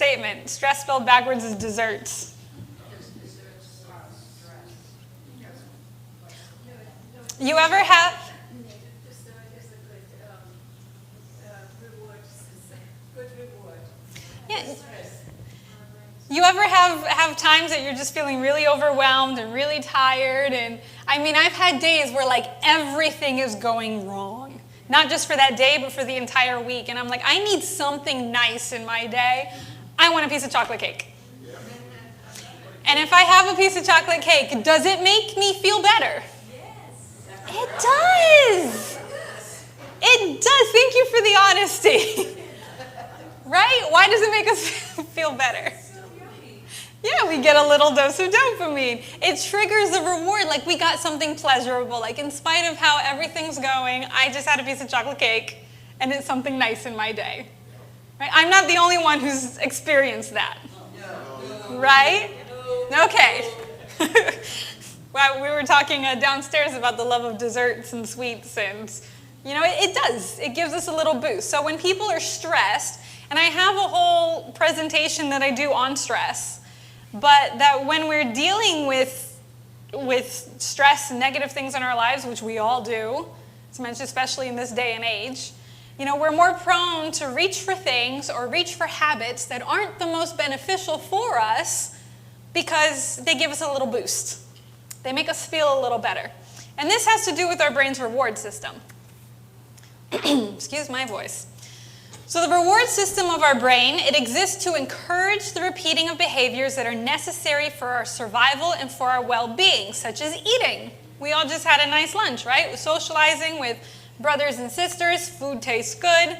statement. Stress spelled backwards is desserts. You ever have... Yeah. You ever have times that you're just feeling really overwhelmed and really tired? And I mean, I've had days where like everything is going wrong. Not just for that day, but for the entire week. And I'm like, I need something nice in my day. I want a piece of chocolate cake. And if I have a piece of chocolate cake, does it make me feel better? It does. It does. Thank you for the honesty. Right? Why does it make us feel better? Yeah, we get a little dose of dopamine. It triggers a reward, like we got something pleasurable. Like in spite of how everything's going, I just had a piece of chocolate cake, and it's something nice in my day. Right? I'm not the only one who's experienced that. Right? Okay. Well, we were talking downstairs about the love of desserts and sweets, and you know, it does. It gives us a little boost. So when people are stressed, and I have a whole presentation that I do on stress, but that when we're dealing with stress and negative things in our lives, which we all do, especially in this day and age, you know, we're more prone to reach for things or reach for habits that aren't the most beneficial for us because they give us a little boost. They make us feel a little better. And this has to do with our brain's reward system. Excuse my voice. So the reward system of our brain, it exists to encourage the repeating of behaviors that are necessary for our survival and for our well-being, such as eating. We all just had a nice lunch, right? We're socializing with brothers and sisters. Food tastes good.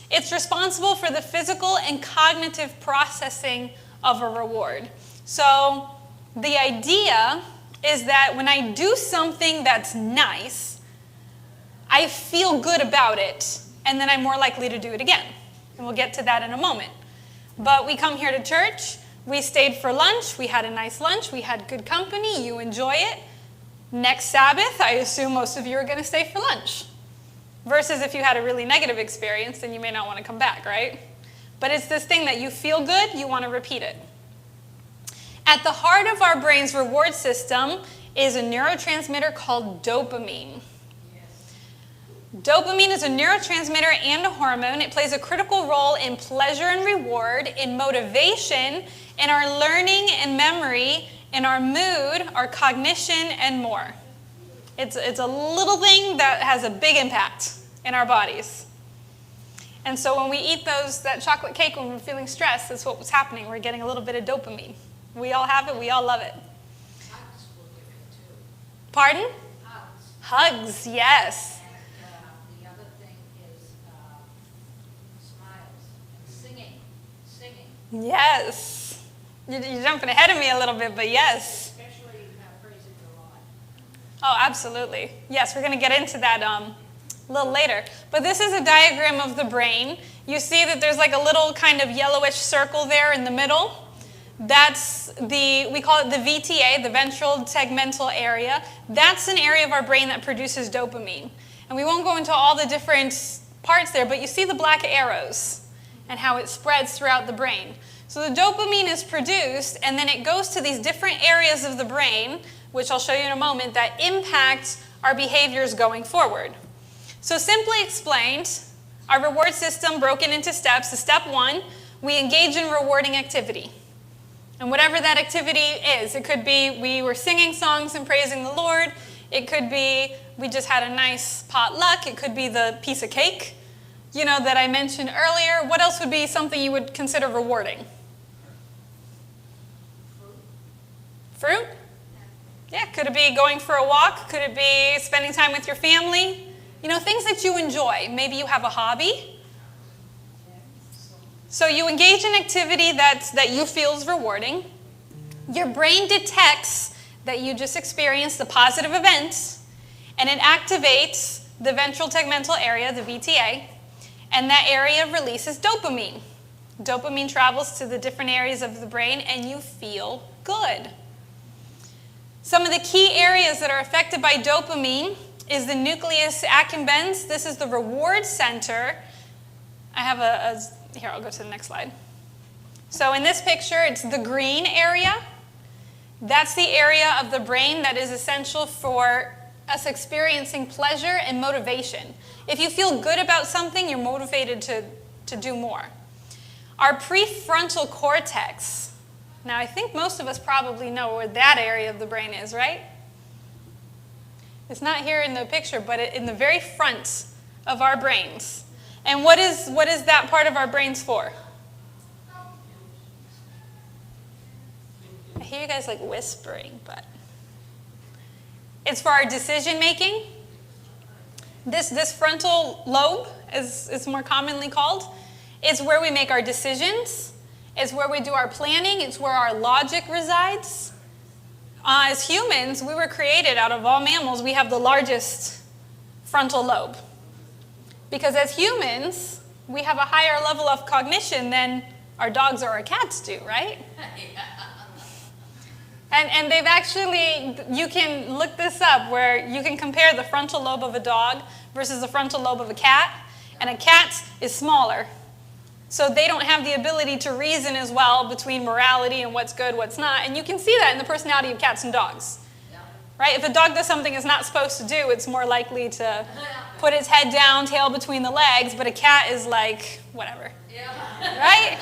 It's responsible for the physical and cognitive processing of a reward. So the idea is that when I do something that's nice, I feel good about it, and then I'm more likely to do it again. And we'll get to that in a moment. But we come here to church, we stayed for lunch, we had a nice lunch, we had good company, you enjoy it. Next Sabbath, I assume most of you are going to stay for lunch. Versus if you had a really negative experience, then you may not want to come back, right? But it's this thing that you feel good, you want to repeat it. At the heart of our brain's reward system is a neurotransmitter called dopamine. Dopamine is a neurotransmitter and a hormone. It plays a critical role in pleasure and reward, in motivation, in our learning and memory, in our mood, our cognition, and more. It's a little thing that has a big impact in our bodies. And so when we eat that chocolate cake when we're feeling stressed, that's what was happening. We're getting a little bit of dopamine. We all have it. We all love it. Hugs will give it too. Pardon? Hugs. Hugs, yes. And the other thing is smiles and singing. Yes. You're jumping ahead of me a little bit, but yes. Especially praising the Lord. Oh, absolutely. Yes, we're going to get into that a little later. But this is a diagram of the brain. You see that there's like a little kind of yellowish circle there in the middle. That's we call it the VTA, the ventral tegmental area. That's an area of our brain that produces dopamine. And we won't go into all the different parts there, but you see the black arrows and how it spreads throughout the brain. So the dopamine is produced, and then it goes to these different areas of the brain, which I'll show you in a moment, that impact our behaviors going forward. So simply explained, our reward system broken into steps. So step 1, we engage in rewarding activity. And whatever that activity is, it could be we were singing songs and praising the Lord. It could be we just had a nice potluck. It could be the piece of cake, that I mentioned earlier. What else would be something you would consider rewarding? Fruit? Yeah, could it be going for a walk? Could it be spending time with your family? Things that you enjoy. Maybe you have a hobby. So you engage in activity that you feel is rewarding. Your brain detects that you just experienced a positive event, and it activates the ventral tegmental area, the VTA, and that area releases dopamine. Dopamine travels to the different areas of the brain, and you feel good. Some of the key areas that are affected by dopamine is the nucleus accumbens. This is the reward center. I have here, I'll go to the next slide. So in this picture, it's the green area. That's the area of the brain that is essential for us experiencing pleasure and motivation. If you feel good about something, you're motivated to do more. Our prefrontal cortex. Now, I think most of us probably know where that area of the brain is, right? It's not here in the picture, but in the very front of our brains. And what is that part of our brains for? I hear you guys like whispering, but it's for our decision making. This frontal lobe, as it's more commonly called, is where we make our decisions. It's where we do our planning. It's where our logic resides. As humans, we were created out of all mammals. We have the largest frontal lobe. Because as humans, we have a higher level of cognition than our dogs or our cats do, right? And they've actually, you can look this up, where you can compare the frontal lobe of a dog versus the frontal lobe of a cat, and a cat is smaller. So they don't have the ability to reason as well between morality and what's good, what's not. And you can see that in the personality of cats and dogs. Right? If a dog does something it's not supposed to do, it's more likely to put its head down, tail between the legs, but a cat is like, whatever. Right?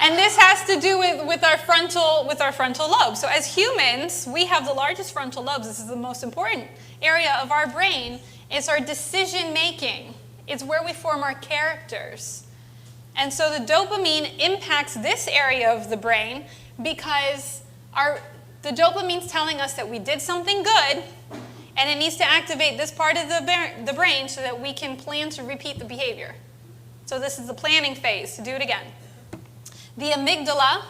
And this has to do with our frontal lobe. So as humans, we have the largest frontal lobes. This is the most important area of our brain. It's our decision making. It's where we form our characters. And so the dopamine impacts this area of the brain because the dopamine's telling us that we did something good, and it needs to activate this part of the brain so that we can plan to repeat the behavior. So this is the planning phase, to do it again. The amygdala,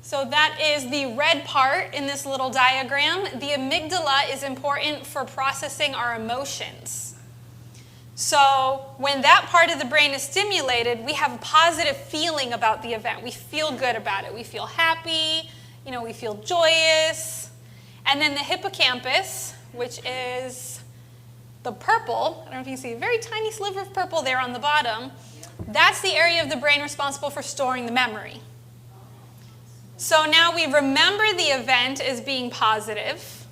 so that is the red part in this little diagram. The amygdala is important for processing our emotions. So when that part of the brain is stimulated, we have a positive feeling about the event. We feel good about it. We feel happy, we feel joyous. And then the hippocampus, which is the purple, I don't know if you see a very tiny sliver of purple there on the bottom, that's the area of the brain responsible for storing the memory. So now we remember the event as being positive,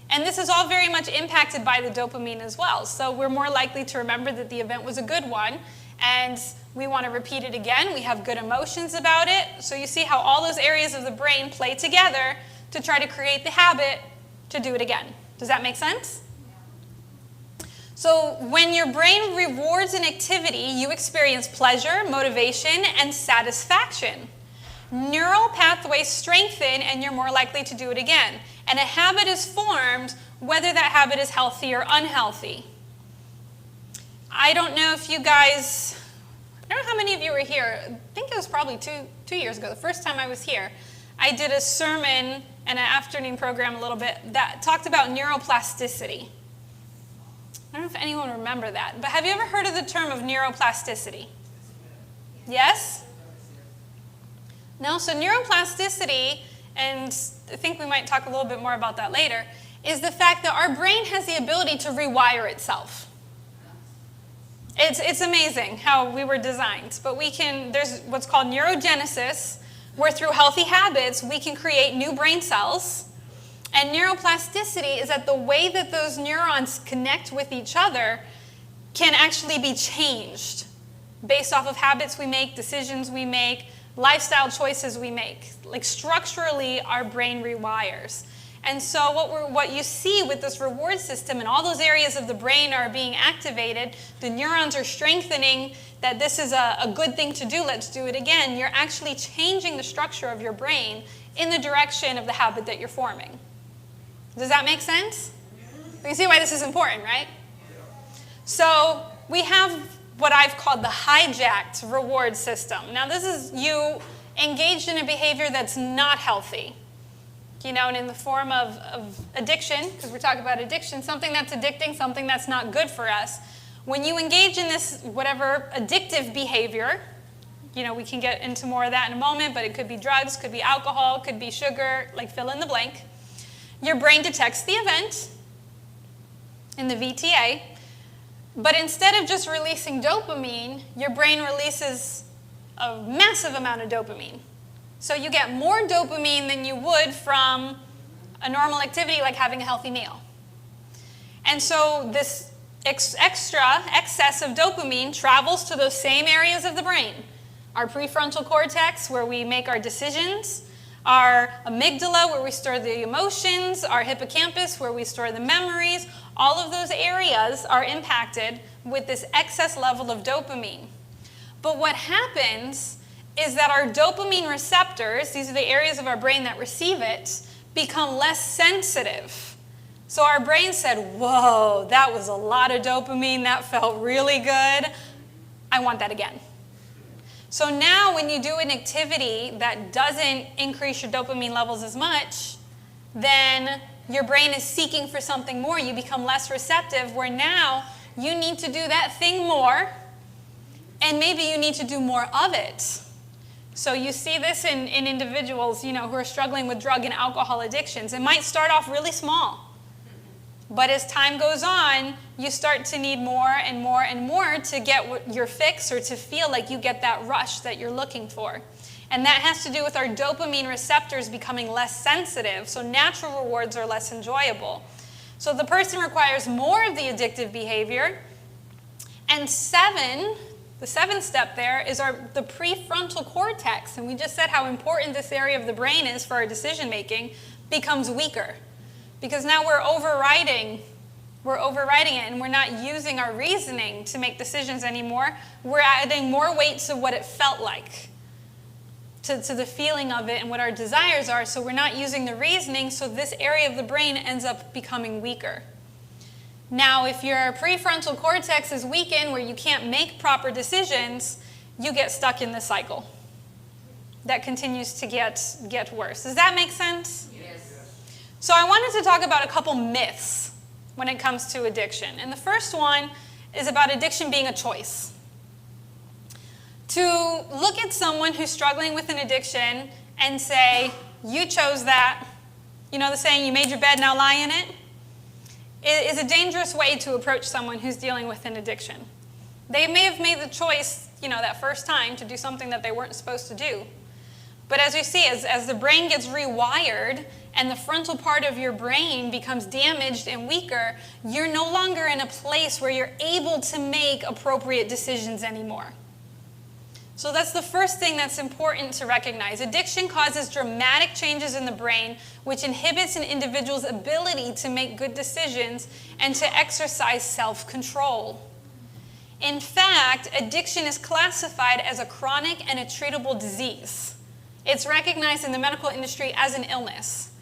and this is all very much impacted by the dopamine as well. So we're more likely to remember that the event was a good one, and we want to repeat it again. We have good emotions about it. So you see how all those areas of the brain play together to try to create the habit to do it again. Does that make sense? So when your brain rewards an activity, you experience pleasure, motivation, and satisfaction. Neural pathways strengthen, and you're more likely to do it again. And a habit is formed whether that habit is healthy or unhealthy. I don't know if you guys, I don't know how many of you were here. I think it was probably two years ago, the first time I was here. I did a sermon and an afternoon program a little bit that talked about neuroplasticity. I don't know if anyone remember that, but have you ever heard of the term of neuroplasticity? Yes? No? So neuroplasticity, and I think we might talk a little bit more about that later, is the fact that our brain has the ability to rewire itself. It's amazing how we were designed, but there's what's called neurogenesis, where through healthy habits we can create new brain cells. And neuroplasticity is that the way that those neurons connect with each other can actually be changed based off of habits we make, decisions we make, lifestyle choices we make. Like structurally, our brain rewires. And so what you see with this reward system, and all those areas of the brain are being activated, the neurons are strengthening that this is a good thing to do, let's do it again. You're actually changing the structure of your brain in the direction of the habit that you're forming. Does that make sense? You can see why this is important, right? So we have what I've called the hijacked reward system. Now this is you engaged in a behavior that's not healthy. And in the form of addiction, because we're talking about addiction, something that's addicting, something that's not good for us. When you engage in this whatever addictive behavior, we can get into more of that in a moment, but it could be drugs, could be alcohol, could be sugar, like fill in the blank. Your brain detects the event in the VTA, but instead of just releasing dopamine, your brain releases a massive amount of dopamine. So you get more dopamine than you would from a normal activity like having a healthy meal. And so this excess of dopamine travels to those same areas of the brain. Our prefrontal cortex, where we make our decisions, our amygdala, where we store the emotions, our hippocampus, where we store the memories. All of those areas are impacted with this excess level of dopamine. But what happens is that our dopamine receptors, these are the areas of our brain that receive it, become less sensitive. So our brain said, whoa, that was a lot of dopamine, that felt really good, I want that again. So now when you do an activity that doesn't increase your dopamine levels as much, then your brain is seeking for something more. You become less receptive, where now you need to do that thing more, and maybe you need to do more of it. So you see this in individuals, who are struggling with drug and alcohol addictions. It might start off really small, but as time goes on, you start to need more and more and more to get your fix, or to feel like you get that rush that you're looking for. And that has to do with our dopamine receptors becoming less sensitive, so natural rewards are less enjoyable. So the person requires more of the addictive behavior. And the seventh step there is the prefrontal cortex, and we just said how important this area of the brain is for our decision making, becomes weaker. Because now we're overriding it, and we're not using our reasoning to make decisions anymore. We're adding more weight to what it felt like, to the feeling of it and what our desires are, so we're not using the reasoning, so this area of the brain ends up becoming weaker. Now, if your prefrontal cortex is weakened, where you can't make proper decisions, you get stuck in the cycle that continues to get worse. Does that make sense? Yes. So I wanted to talk about a couple myths when it comes to addiction. And the first one is about addiction being a choice. To look at someone who's struggling with an addiction and say, you chose that, the saying, you made your bed, now lie in it, is a dangerous way to approach someone who's dealing with an addiction. They may have made the choice, that first time to do something that they weren't supposed to do. But as we see, as the brain gets rewired and the frontal part of your brain becomes damaged and weaker, you're no longer in a place where you're able to make appropriate decisions anymore. So that's the first thing that's important to recognize. Addiction causes dramatic changes in the brain, which inhibits an individual's ability to make good decisions and to exercise self-control. In fact, addiction is classified as a chronic and a treatable disease. It's recognized in the medical industry as an illness.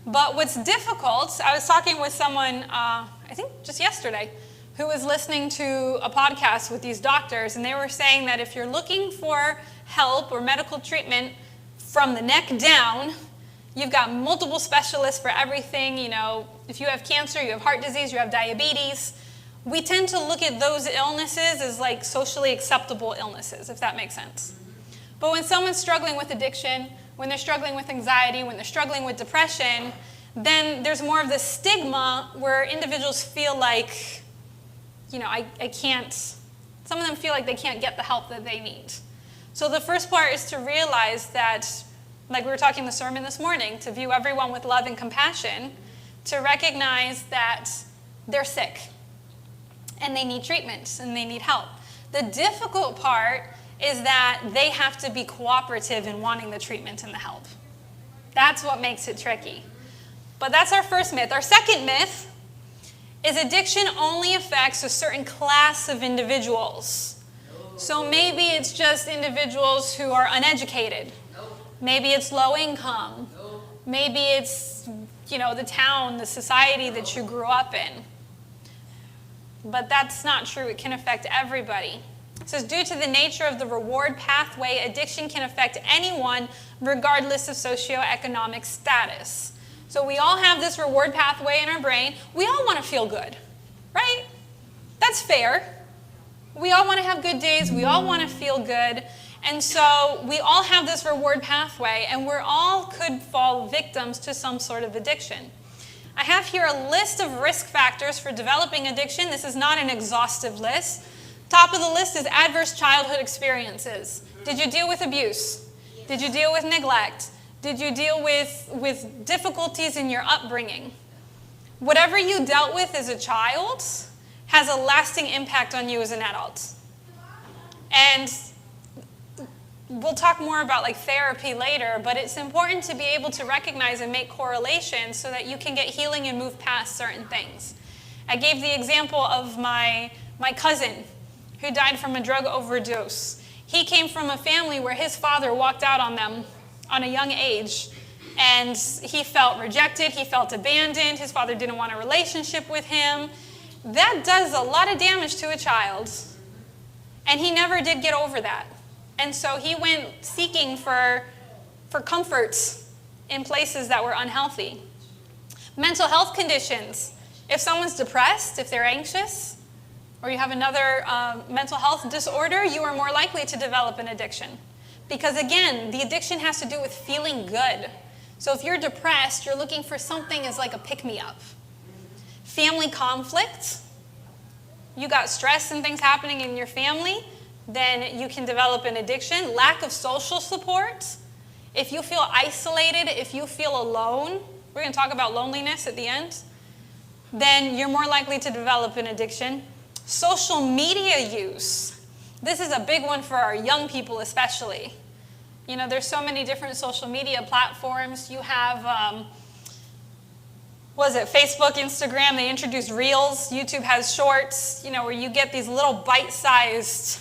But what's difficult, I was talking with someone, I think just yesterday, who was listening to a podcast with these doctors, and they were saying that if you're looking for help or medical treatment from the neck down, you've got multiple specialists for everything. If you have cancer, you have heart disease, you have diabetes. We tend to look at those illnesses as like socially acceptable illnesses, if that makes sense. But when someone's struggling with addiction, when they're struggling with anxiety, when they're struggling with depression, then there's more of the stigma where individuals feel like, I can't, some of them feel like they can't get the help that they need. So the first part is to realize that, like we were talking in the sermon this morning, to view everyone with love and compassion, to recognize that they're sick and they need treatment and they need help. The difficult part is that they have to be cooperative in wanting the treatment and the help. That's what makes it tricky. But that's our first myth. Our second myth is addiction only affects a certain class of individuals. So maybe it's just individuals who are uneducated. Maybe it's low income. Maybe it's, the town, the society that you grew up in. But that's not true. It can affect everybody. It says, due to the nature of the reward pathway, addiction can affect anyone regardless of socioeconomic status. So we all have this reward pathway in our brain. We all want to feel good, right? That's fair. We all want to have good days. We all want to feel good. And so we all have this reward pathway, and we all could fall victims to some sort of addiction. I have here a list of risk factors for developing addiction. This is not an exhaustive list. Top of the list is adverse childhood experiences. Did you deal with abuse? Did you deal with neglect? Did you deal with difficulties in your upbringing? Whatever you dealt with as a child has a lasting impact on you as an adult. And we'll talk more about like therapy later, but it's important to be able to recognize and make correlations so that you can get healing and move past certain things. I gave the example of my cousin who died from a drug overdose. He came from a family where his father walked out on them on a young age, and he felt rejected, he felt abandoned, his father didn't want a relationship with him. That does a lot of damage to a child, and he never did get over that. And so he went seeking for comforts in places that were unhealthy. Mental health conditions. If someone's depressed, if they're anxious, or you have another mental health disorder, you are more likely to develop an addiction. Because again, the addiction has to do with feeling good. So if you're depressed, you're looking for something as like a pick-me-up. Family conflict. You got stress and things happening in your family, then you can develop an addiction. Lack of social support. If you feel isolated, if you feel alone, we're going to talk about loneliness at the end, then you're more likely to develop an addiction. Social media use. This is a big one for our young people especially. You know, there's so many different social media platforms. You have, Facebook, Instagram, they introduced Reels. YouTube has Shorts, where you get these little bite-sized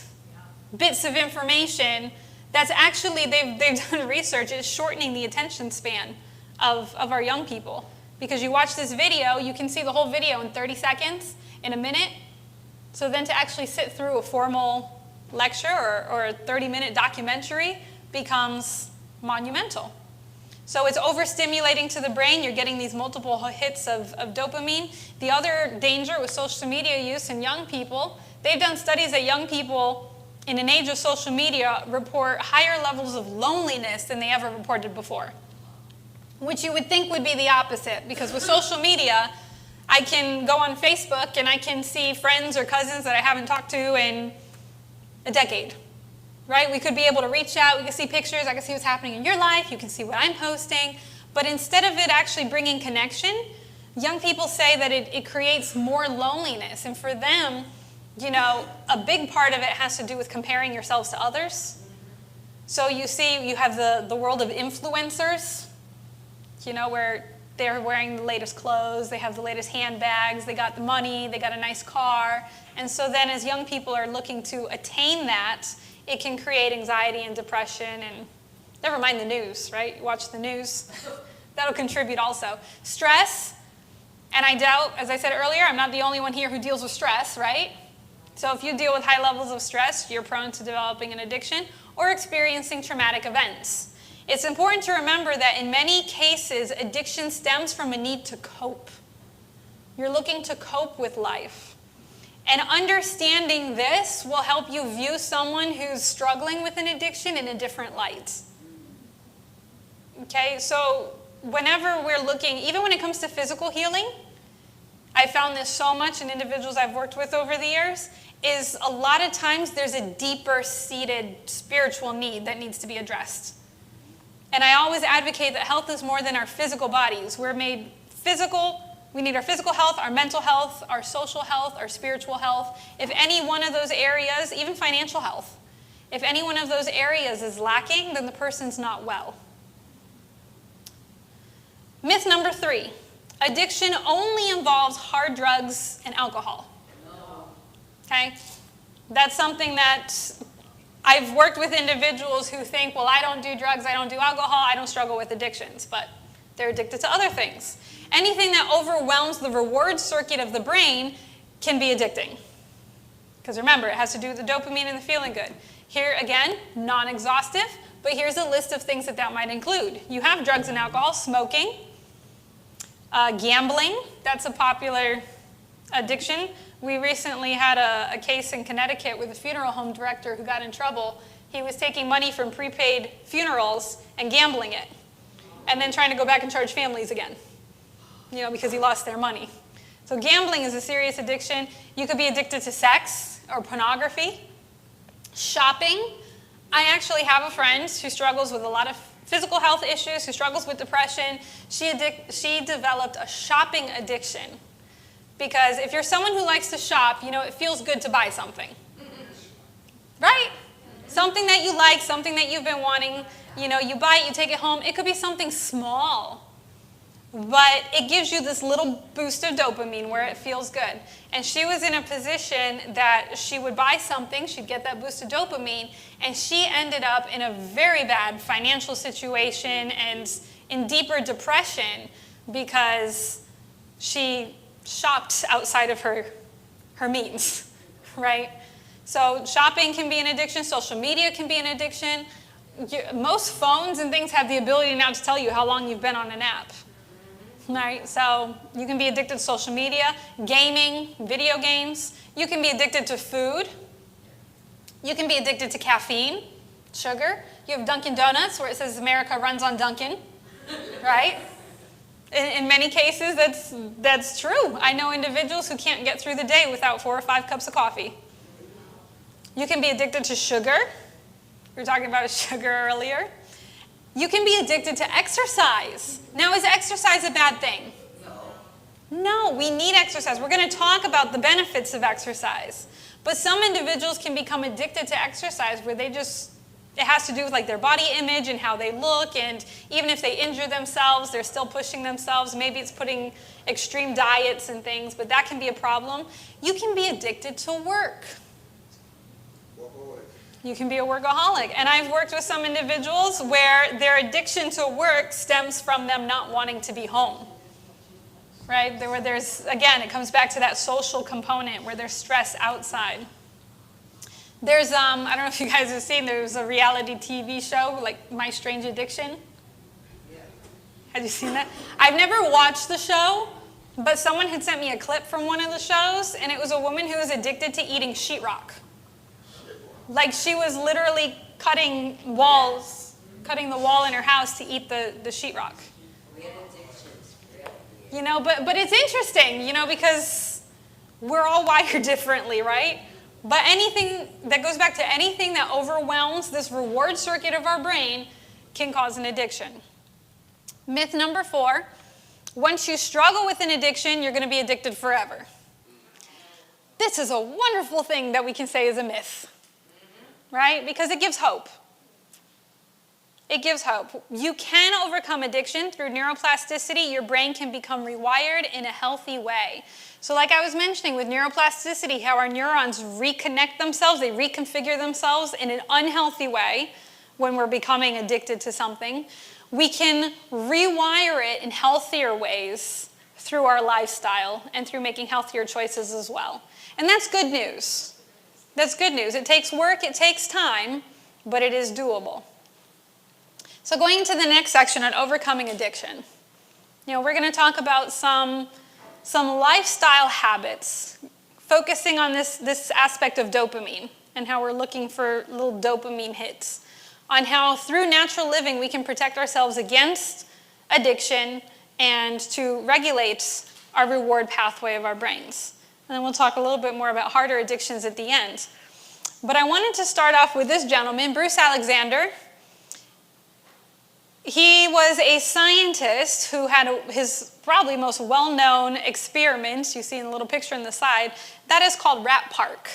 bits of information that's actually, they've done research, it's shortening the attention span of our young people. Because you watch this video, you can see the whole video in 30 seconds, in a minute. So then to actually sit through a formal lecture or a 30-minute documentary becomes monumental. So it's overstimulating to the brain. You're getting these multiple hits of dopamine. The other danger with social media use in young people, they've done studies that young people in an age of social media report higher levels of loneliness than they ever reported before, which you would think would be the opposite, because with social media, I can go on Facebook and I can see friends or cousins that I haven't talked to in a decade, right? We could be able to reach out, we can see pictures, I can see what's happening in your life, you can see what I'm posting, but instead of it actually bringing connection, young people say that it creates more loneliness, and for them, a big part of it has to do with comparing yourselves to others. So you see, you have the world of influencers, where they're wearing the latest clothes, they have the latest handbags, they got the money, they got a nice car. And so then as young people are looking to attain that, it can create anxiety and depression, and never mind the news, right? You watch the news. That'll contribute also. Stress, and I doubt, as I said earlier, I'm not the only one here who deals with stress, right? So if you deal with high levels of stress, you're prone to developing an addiction or experiencing traumatic events. It's important to remember that in many cases, addiction stems from a need to cope. You're looking to cope with life. And understanding this will help you view someone who's struggling with an addiction in a different light. Okay, so whenever we're looking, even when it comes to physical healing, I found this so much in individuals I've worked with over the years, is a lot of times there's a deeper seated spiritual need that needs to be addressed. And I always advocate that health is more than our physical bodies. We're made physical. We need our physical health, our mental health, our social health, our spiritual health. If any one of those areas, even financial health, if any one of those areas is lacking, then the person's not well. Myth number 3, addiction only involves hard drugs and alcohol. Okay? That's something that I've worked with individuals who think, well, I don't do drugs, I don't do alcohol, I don't struggle with addictions, but they're addicted to other things. Anything that overwhelms the reward circuit of the brain can be addicting. Because remember, it has to do with the dopamine and the feeling good. Here, again, non-exhaustive, but here's a list of things that might include. You have drugs and alcohol, smoking, gambling, that's a popular addiction. We recently had a case in Connecticut with a funeral home director who got in trouble. He was taking money from prepaid funerals and gambling it, and then trying to go back and charge families again, because he lost their money. So gambling is a serious addiction. You could be addicted to sex or pornography, shopping. I actually have a friend who struggles with a lot of physical health issues, who struggles with depression. She developed a shopping addiction. Because if you're someone who likes to shop, it feels good to buy something. Right? Something that you like, something that you've been wanting, you buy it, you take it home. It could be something small, but it gives you this little boost of dopamine where it feels good. And she was in a position that she would buy something, she'd get that boost of dopamine, and she ended up in a very bad financial situation and in deeper depression because she shopped outside of her means, right? So shopping can be an addiction, social media can be an addiction. Most phones and things have the ability now to tell you how long you've been on an app, right? So you can be addicted to social media, gaming, video games. You can be addicted to food. You can be addicted to caffeine, sugar. You have Dunkin' Donuts where it says America runs on Dunkin', right? In many cases, that's true. I know individuals who can't get through the day without 4 or 5 cups of coffee. You can be addicted to sugar. We were talking about sugar earlier. You can be addicted to exercise. Now, is exercise a bad thing? No, we need exercise. We're going to talk about the benefits of exercise. But some individuals can become addicted to exercise where it has to do with like their body image and how they look, and even if they injure themselves, they're still pushing themselves. Maybe it's putting extreme diets and things, but that can be a problem. You can be addicted to work. You can be a workaholic. And I've worked with some individuals where their addiction to work stems from them not wanting to be home. Right? Where again, it comes back to that social component where there's stress outside. There's, I don't know if you guys have seen, there's a reality TV show, like My Strange Addiction. Have you seen that? I've never watched the show, but someone had sent me a clip from one of the shows, and it was a woman who was addicted to eating sheetrock. Like she was literally cutting the wall in her house to eat the sheetrock. But it's interesting, because we're all wired differently, right? But anything that goes back to anything that overwhelms this reward circuit of our brain can cause an addiction. Myth number 4, once you struggle with an addiction, you're going to be addicted forever. This is a wonderful thing that we can say is a myth, right? Because it gives hope. It gives hope. You can overcome addiction through neuroplasticity. Your brain can become rewired in a healthy way. So like I was mentioning with neuroplasticity, how our neurons reconnect themselves, they reconfigure themselves in an unhealthy way when we're becoming addicted to something. We can rewire it in healthier ways through our lifestyle and through making healthier choices as well. And that's good news. That's good news. It takes work, it takes time, but it is doable. So going to the next section on overcoming addiction. We're going to talk about some lifestyle habits, focusing on this aspect of dopamine and how we're looking for little dopamine hits, on how through natural living we can protect ourselves against addiction and to regulate our reward pathway of our brains. And then we'll talk a little bit more about harder addictions at the end. But I wanted to start off with this gentleman, Bruce Alexander. He was a scientist who had his probably most well-known experiment, you see in the little picture on the side, that is called Rat Park.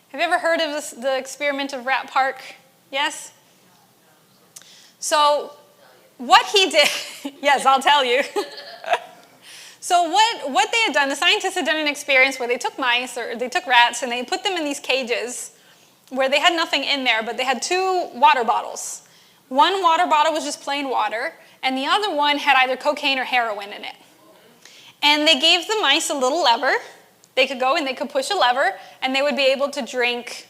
Have you ever heard of the experiment of Rat Park? Yes? So what he did, yes, I'll tell you. So what they had done, the scientists had done an experience where they took mice, or they took rats, and they put them in these cages where they had nothing in there, but they had 2 water bottles. One water bottle was just plain water, and the other one had either cocaine or heroin in it. And they gave the mice a little lever. They could go and they could push a lever, and they would be able to drink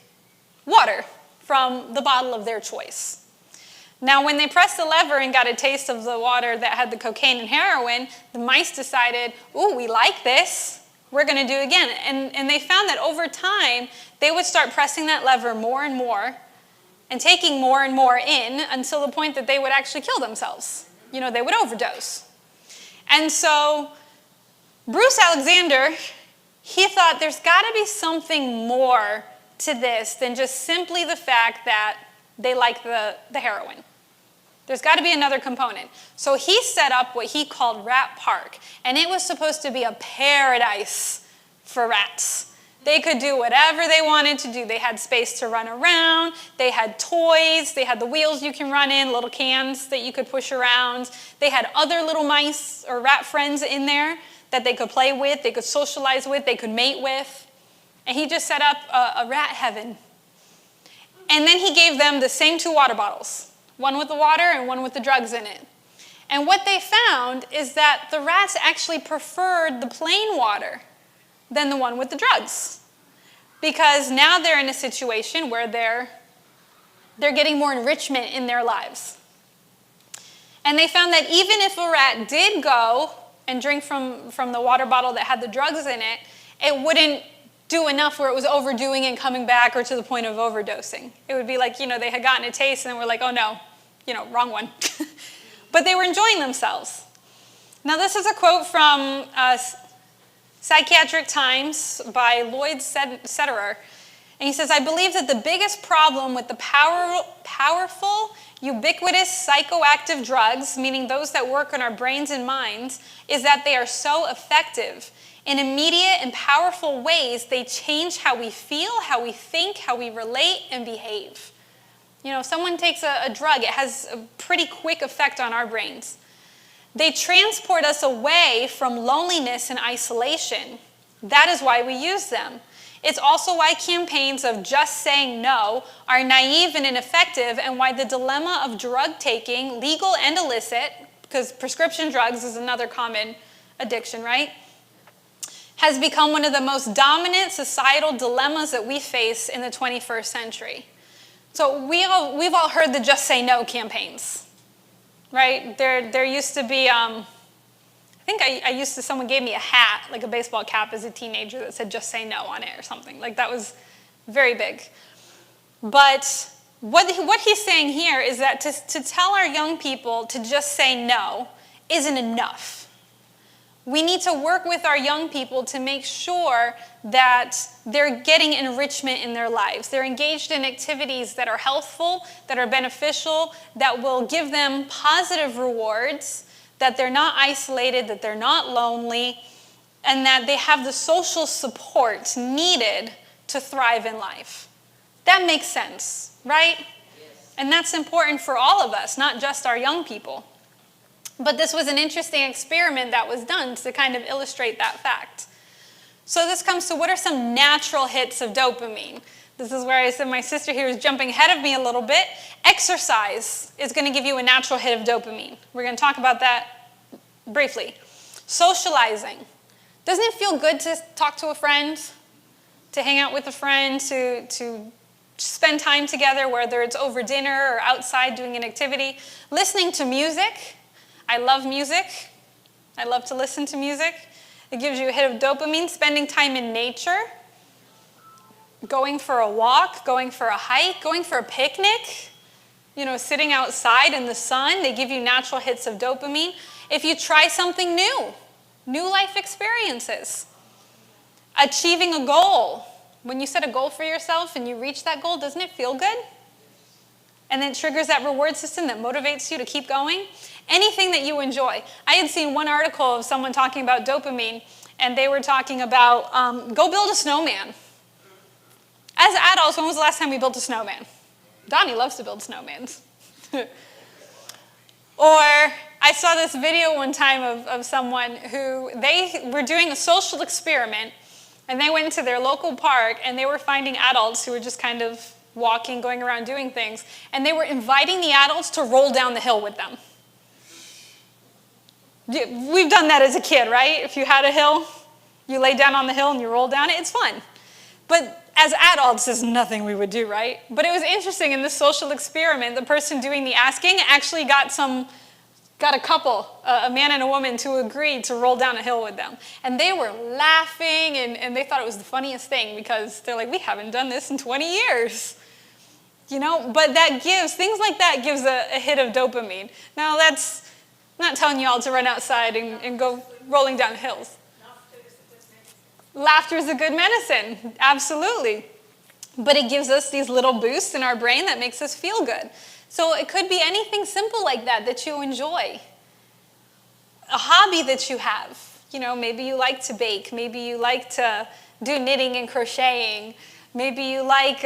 water from the bottle of their choice. Now, when they pressed the lever and got a taste of the water that had the cocaine and heroin, the mice decided, ooh, we like this. We're going to do it again. And they found that over time, they would start pressing that lever more and more, and taking more and more in until the point that they would actually kill themselves. They would overdose. And so Bruce Alexander, he thought there's got to be something more to this than just simply the fact that they like the heroin. There's got to be another component. So he set up what he called Rat Park, and it was supposed to be a paradise for rats. They could do whatever they wanted to do. They had space to run around. They had toys. They had the wheels you can run in, little cans that you could push around. They had other little mice or rat friends in there that they could play with, they could socialize with, they could mate with. And he just set up a rat heaven. And then he gave them the same 2 water bottles, one with the water and one with the drugs in it. And what they found is that the rats actually preferred the plain water than the one with the drugs. Because now they're in a situation where they're getting more enrichment in their lives. And they found that even if a rat did go and drink from the water bottle that had the drugs in it, it wouldn't do enough where it was overdoing and coming back or to the point of overdosing. It would be like, they had gotten a taste and were like, oh no, wrong one. But they were enjoying themselves. Now this is a quote from Psychiatric Times by Lloyd Sederer. And he says, I believe that the biggest problem with the powerful, ubiquitous psychoactive drugs, meaning those that work on our brains and minds, is that they are so effective. In immediate and powerful ways, they change how we feel, how we think, how we relate and behave. If someone takes a drug, it has a pretty quick effect on our brains. They transport us away from loneliness and isolation. That is why we use them. It's also why campaigns of just saying no are naive and ineffective, and why the dilemma of drug taking, legal and illicit, because prescription drugs is another common addiction, right, has become one of the most dominant societal dilemmas that we face in the 21st century. So we've all heard the Just Say No campaigns. Right? There used to be, someone gave me a hat, like a baseball cap as a teenager that said just say no on it or something. Like that was very big. But what he's saying here is that to tell our young people to just say no isn't enough. We need to work with our young people to make sure that they're getting enrichment in their lives. They're engaged in activities that are healthful, that are beneficial, that will give them positive rewards, that they're not isolated, that they're not lonely, and that they have the social support needed to thrive in life. That makes sense, right? Yes. And that's important for all of us, not just our young people. But this was an interesting experiment that was done to kind of illustrate that fact. So this comes to what are some natural hits of dopamine? This is where I said my sister here is jumping ahead of me a little bit. Exercise is going to give you a natural hit of dopamine. We're going to talk about that briefly. Socializing. Doesn't it feel good to talk to a friend, to hang out with a friend, to spend time together, whether it's over dinner or outside doing an activity? Listening to music. I love music. I love to listen to music. It gives you a hit of dopamine. Spending time in nature. Going for a walk, going for a hike, going for a picnic. Sitting outside in the sun. They give you natural hits of dopamine. If you try something new life experiences. Achieving a goal. When you set a goal for yourself and you reach that goal, doesn't it feel good? And then it triggers that reward system that motivates you to keep going. Anything that you enjoy. I had seen one article of someone talking about dopamine, and they were talking about go build a snowman. As adults, when was the last time we built a snowman? Donnie loves to build snowmans. Or I saw this video one time of someone who they were doing a social experiment, and they went into their local park, and they were finding adults who were just kind of walking, going around doing things, and they were inviting the adults to roll down the hill with them. We've done that as a kid, right? If you had a hill, you lay down on the hill and you roll down it, it's fun. But as adults, there's nothing we would do, right? But it was interesting in this social experiment, the person doing the asking actually got a couple, a man and a woman, to agree to roll down a hill with them. And they were laughing, and they thought it was the funniest thing because they're like, we haven't done this in 20 years. But things like that gives a hit of dopamine. Now that's, I'm not telling you all to run outside and go rolling down hills. Laughter is a good medicine, absolutely. but it gives us these little boosts in our brain that makes us feel good. So it could be anything simple like that you enjoy. A hobby that you have. Maybe you like to bake. Maybe you like to do knitting and crocheting. Maybe you like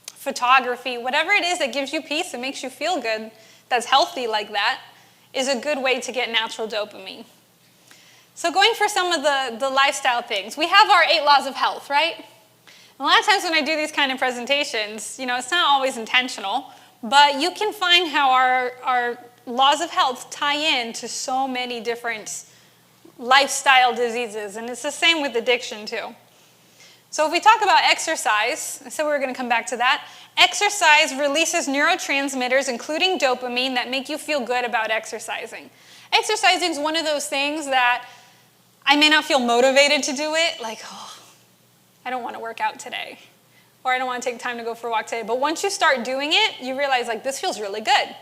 photography. Whatever it is that gives you peace and makes you feel good, that's healthy like that, is a good way to get natural dopamine. So going for some of the lifestyle things. We have our 8 laws of health, right? A lot of times when I do these kind of presentations, it's not always intentional, but you can find how our laws of health tie in to so many different lifestyle diseases, and it's the same with addiction too. So if we talk about exercise, I said we were going to come back to that. Exercise releases neurotransmitters, including dopamine, that make you feel good about exercising. Exercising is one of those things that I may not feel motivated to do it, like, I don't want to work out today, or I don't want to take time to go for a walk today. But once you start doing it, you realize, this feels really good.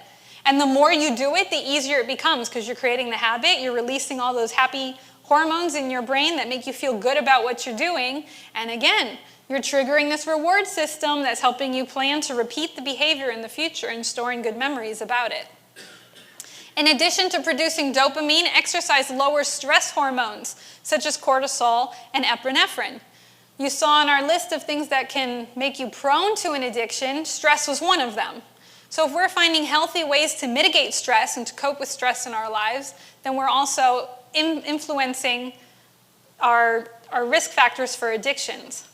And the more you do it, the easier it becomes because you're creating the habit. You're releasing all those happy hormones in your brain that make you feel good about what you're doing. And again, you're triggering this reward system that's helping you plan to repeat the behavior in the future and storing good memories about it. In addition to producing dopamine, exercise lowers stress hormones such as cortisol and epinephrine. You saw on our list of things that can make you prone to an addiction, stress was one of them. So if we're finding healthy ways to mitigate stress and to cope with stress in our lives, then we're also influencing our risk factors for addictions.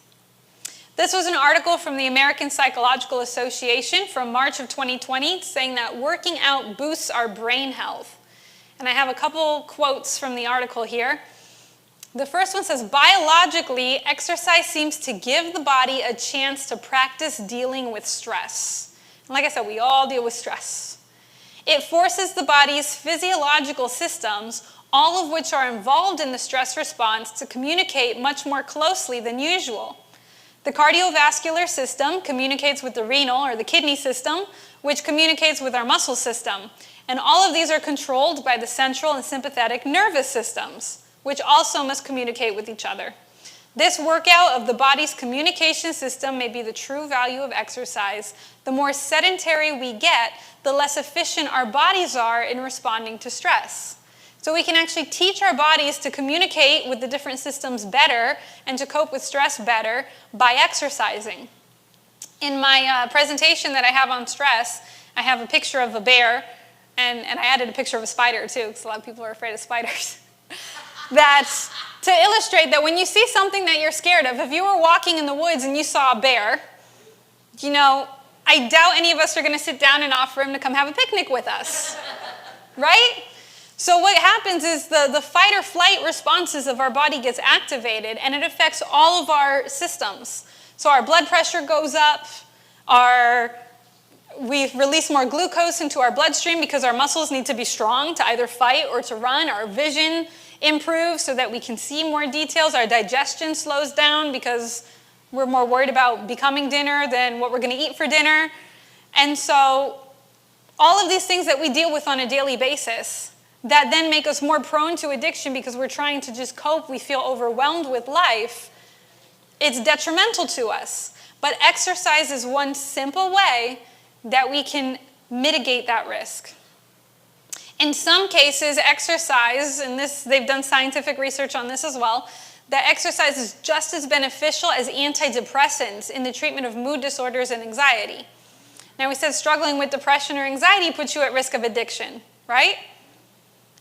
This was an article from the American Psychological Association from March of 2020 saying that working out boosts our brain health. And I have a couple quotes from the article here. The first one says, biologically, exercise seems to give the body a chance to practice dealing with stress. And like I said, we all deal with stress. It forces the body's physiological systems, all of which are involved in the stress response, to communicate much more closely than usual. The cardiovascular system communicates with the renal or the kidney system, which communicates with our muscle system. And all of these are controlled by the central and sympathetic nervous systems, which also must communicate with each other. This workout of the body's communication system may be the true value of exercise. The more sedentary we get, the less efficient our bodies are in responding to stress. So we can actually teach our bodies to communicate with the different systems better and to cope with stress better by exercising. In my presentation that I have on stress, I have a picture of a bear, and I added a picture of a spider too, because a lot of people are afraid of spiders. That's to illustrate that when you see something that you're scared of, if you were walking in the woods and you saw a bear, I doubt any of us are going to sit down and offer him to come have a picnic with us, right? So what happens is the fight or flight responses of our body gets activated, and it affects all of our systems. So our blood pressure goes up, we release more glucose into our bloodstream because our muscles need to be strong to either fight or to run. Our vision improves so that we can see more details. Our digestion slows down because we're more worried about becoming dinner than what we're going to eat for dinner. And so all of these things that we deal with on a daily basis that then make us more prone to addiction because we're trying to just cope, we feel overwhelmed with life, it's detrimental to us. But exercise is one simple way that we can mitigate that risk. In some cases, exercise, and they've done scientific research on this as well, that exercise is just as beneficial as antidepressants in the treatment of mood disorders and anxiety. Now, we said struggling with depression or anxiety puts you at risk of addiction, right?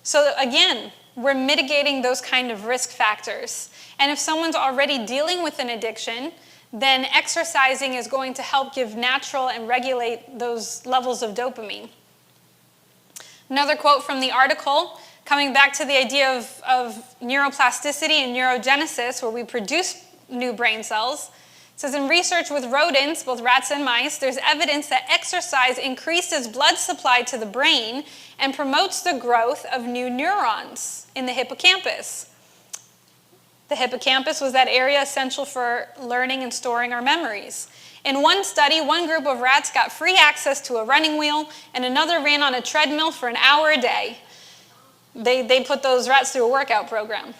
So again, we're mitigating those kind of risk factors. And if someone's already dealing with an addiction, then exercising is going to help give natural and regulate those levels of dopamine. Another quote from the article, coming back to the idea of neuroplasticity and neurogenesis, where we produce new brain cells. It says, in research with rodents, both rats and mice, there's evidence that exercise increases blood supply to the brain and promotes the growth of new neurons in the hippocampus. The hippocampus was that area essential for learning and storing our memories. In one study, one group of rats got free access to a running wheel, and another ran on a treadmill for an hour a day. They put those rats through a workout program.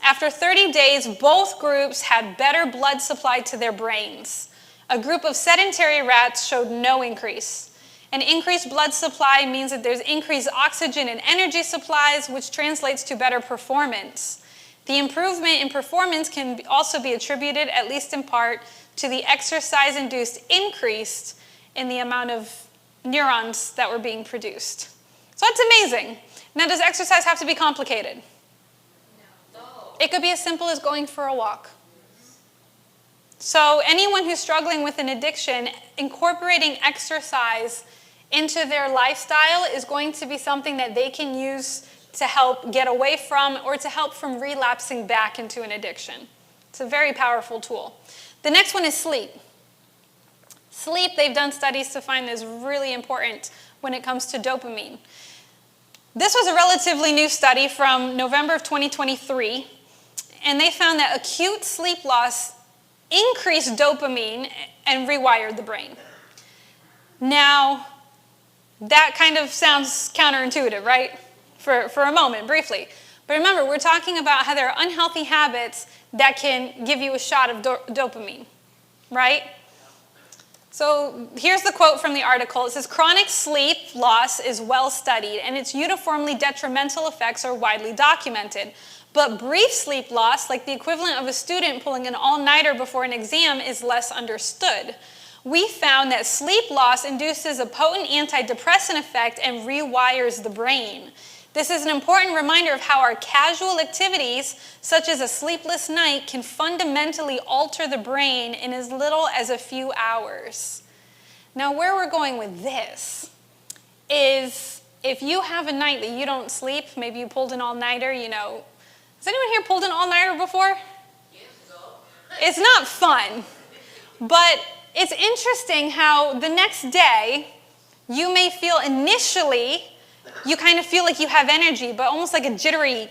After 30 days, both groups had better blood supply to their brains. A group of sedentary rats showed no increase. An increased blood supply means that there's increased oxygen and energy supplies, which translates to better performance. The improvement in performance can also be attributed, at least in part, to the exercise-induced increase in the amount of neurons that were being produced. So that's amazing. Now, does exercise have to be complicated? No. It could be as simple as going for a walk. So anyone who's struggling with an addiction, incorporating exercise into their lifestyle is going to be something that they can use to help get away from or to help from relapsing back into an addiction. It's a very powerful tool. The next one is sleep. Sleep, they've done studies to find is really important when it comes to dopamine. This was a relatively new study from November of 2023, and they found that acute sleep loss increased dopamine and rewired the brain. Now, that kind of sounds counterintuitive, right? For a moment, briefly. But remember, we're talking about how there are unhealthy habits that can give you a shot of dopamine, right? So here's the quote from the article. It says, chronic sleep loss is well studied and its uniformly detrimental effects are widely documented. But brief sleep loss, like the equivalent of a student pulling an all-nighter before an exam, is less understood. We found that sleep loss induces a potent antidepressant effect and rewires the brain. This is an important reminder of how our casual activities, such as a sleepless night, can fundamentally alter the brain in as little as a few hours. Now, where we're going with this is if you have a night that you don't sleep, maybe you pulled an all-nighter, has anyone here pulled an all-nighter before? Yes, no. It's not fun, but it's interesting how the next day you may feel initially, you kind of feel like you have energy, but almost like a jittery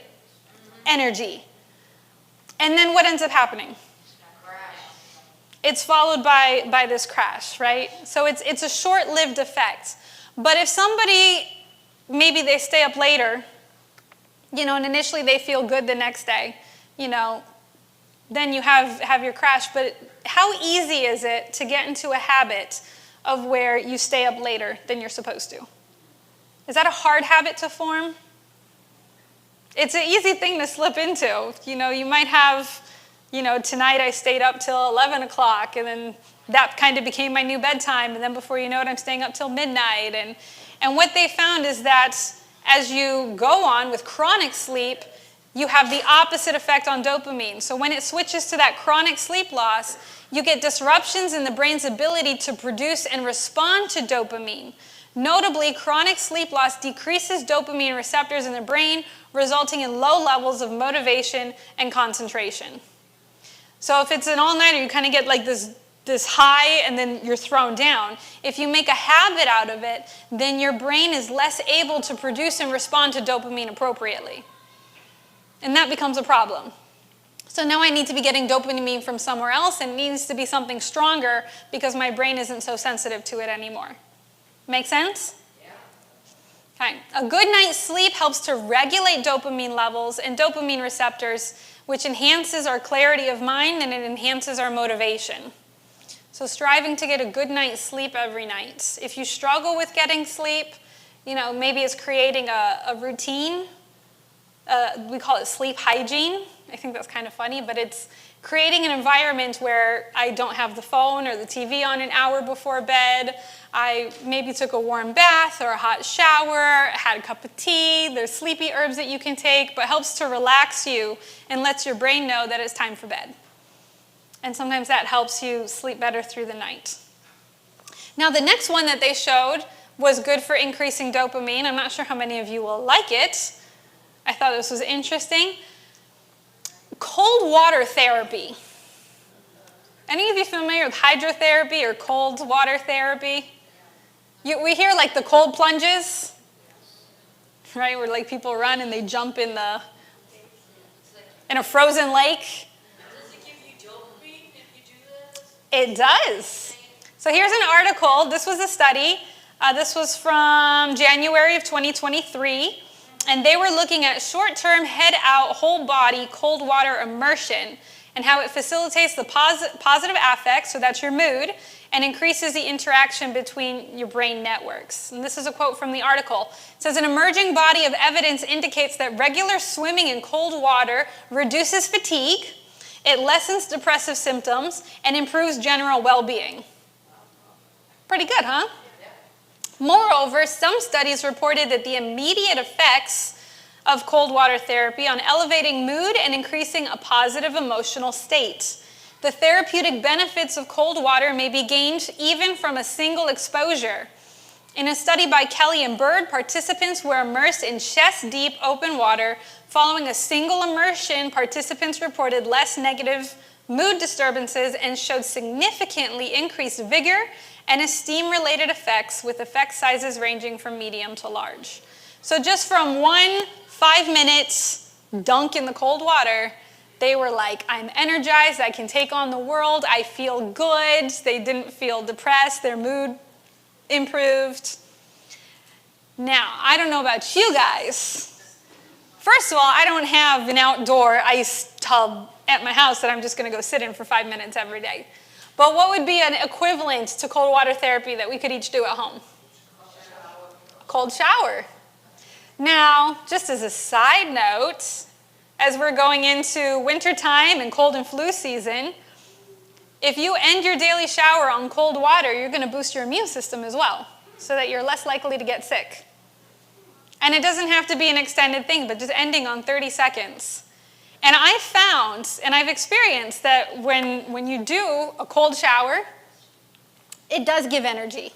energy. And then what ends up happening? It's followed by this crash, right? So it's a short-lived effect. But if somebody, maybe they stay up later, and initially they feel good the next day, then you have your crash. But how easy is it to get into a habit of where you stay up later than you're supposed to? Is that a hard habit to form? It's an easy thing to slip into. You might have, tonight I stayed up till 11 o'clock, and then that kind of became my new bedtime, and then before you know it, I'm staying up till midnight. And what they found is that as you go on with chronic sleep, you have the opposite effect on dopamine. So when it switches to that chronic sleep loss, you get disruptions in the brain's ability to produce and respond to dopamine. Notably, chronic sleep loss decreases dopamine receptors in the brain, resulting in low levels of motivation and concentration. So if it's an all-nighter, you kind of get like this high and then you're thrown down. If you make a habit out of it, then your brain is less able to produce and respond to dopamine appropriately. And that becomes a problem. So now I need to be getting dopamine from somewhere else, and it needs to be something stronger because my brain isn't so sensitive to it anymore. Make sense? Yeah. Okay. A good night's sleep helps to regulate dopamine levels and dopamine receptors, which enhances our clarity of mind and it enhances our motivation. So striving to get a good night's sleep every night. If you struggle with getting sleep, maybe it's creating a routine. We call it sleep hygiene. I think that's kind of funny, but it's creating an environment where I don't have the phone or the TV on an hour before bed. I maybe took a warm bath or a hot shower, had a cup of tea. There's sleepy herbs that you can take, but helps to relax you and lets your brain know that it's time for bed. And sometimes that helps you sleep better through the night. Now, the next one that they showed was good for increasing dopamine. I'm not sure how many of you will like it. I thought this was interesting. Cold water therapy. Any of you familiar with hydrotherapy or cold water therapy? We hear like the cold plunges, right? Where like people run and they jump in a frozen lake. Does it give you dopamine if you do this? It does. So here's an article. This was a study. This was from January of 2023. And they were looking at short-term head-out, whole-body cold water immersion. and how it facilitates the positive affect, so that's your mood, and increases the interaction between your brain networks. And this is a quote from the article. It says, an emerging body of evidence indicates that regular swimming in cold water reduces fatigue, it lessens depressive symptoms, and improves general well-being. Pretty good, huh? Moreover, some studies reported that the immediate effects of cold water therapy on elevating mood and increasing a positive emotional state. The therapeutic benefits of cold water may be gained even from a single exposure. In a study by Kelly and Bird, participants were immersed in chest-deep open water. Following a single immersion, participants reported less negative mood disturbances and showed significantly increased vigor and esteem-related effects, with effect sizes ranging from medium to large. So just from 5 minutes dunk in the cold water, they were like, I'm energized, I can take on the world, I feel good. They didn't feel depressed, their mood improved. Now, I don't know about you guys. First of all, I don't have an outdoor ice tub at my house that I'm just going to go sit in for 5 minutes every day. But what would be an equivalent to cold water therapy that we could each do at home? A cold shower. Now, just as a side note, as we're going into wintertime and cold and flu season, if you end your daily shower on cold water, you're going to boost your immune system as well, so that you're less likely to get sick. And it doesn't have to be an extended thing, but just ending on 30 seconds. And I found, and I've experienced, that when you do a cold shower, it does give energy.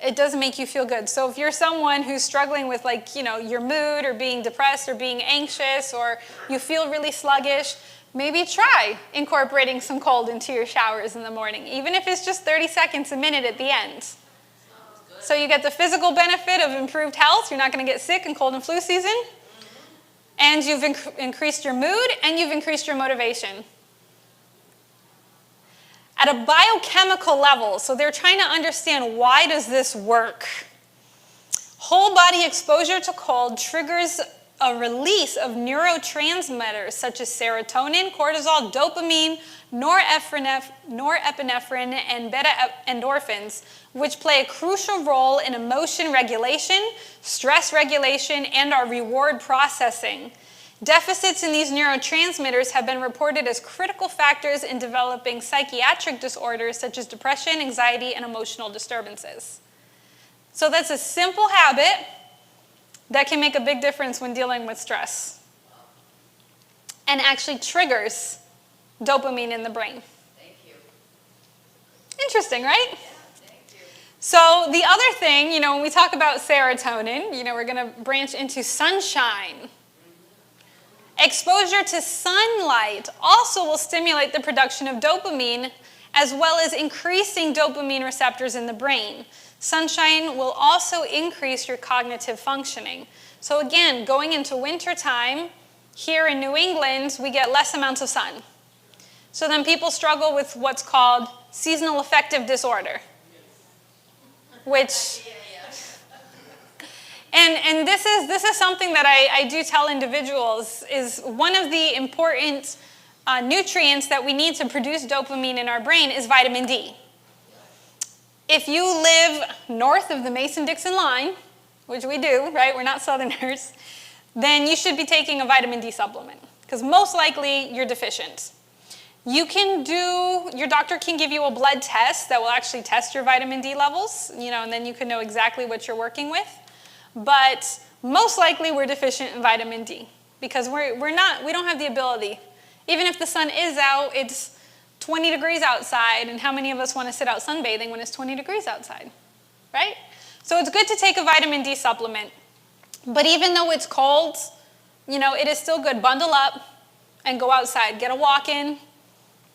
It does make you feel good. So if you're someone who's struggling with your mood or being depressed or being anxious, or you feel really sluggish, maybe try incorporating some cold into your showers in the morning, even if it's just 30 seconds, a minute at the end. So you get the physical benefit of improved health. You're not going to get sick in cold and flu season. And you've increased your mood, and you've increased your motivation. At a biochemical level, so they're trying to understand, why does this work? Whole body exposure to cold triggers a release of neurotransmitters such as serotonin, cortisol, dopamine, norepinephrine, and beta endorphins, which play a crucial role in emotion regulation, stress regulation, and our reward processing. Deficits in these neurotransmitters have been reported as critical factors in developing psychiatric disorders such as depression, anxiety, and emotional disturbances. So that's a simple habit that can make a big difference when dealing with stress, and actually triggers dopamine in the brain. Thank you. Interesting, right? Yeah, thank you. So the other thing, when we talk about serotonin, we're going to branch into sunshine. Exposure to sunlight also will stimulate the production of dopamine, as well as increasing dopamine receptors in the brain. Sunshine will also increase your cognitive functioning. So again, going into wintertime, here in New England, we get less amounts of sun. So then people struggle with what's called seasonal affective disorder, which... And this is something that I do tell individuals is one of the important nutrients that we need to produce dopamine in our brain is vitamin D. If you live north of the Mason-Dixon line, which we do, right? We're not Southerners, then you should be taking a vitamin D supplement, because most likely you're deficient. Your doctor can give you a blood test that will actually test your vitamin D levels, and then you can know exactly what you're working with. But most likely we're deficient in vitamin D, because we don't have the ability. Even if the sun is out, it's 20 degrees outside, and how many of us want to sit out sunbathing when it's 20 degrees outside, right? So it's good to take a vitamin D supplement. But even though it's cold, it is still good. Bundle up and go outside. Get a walk in.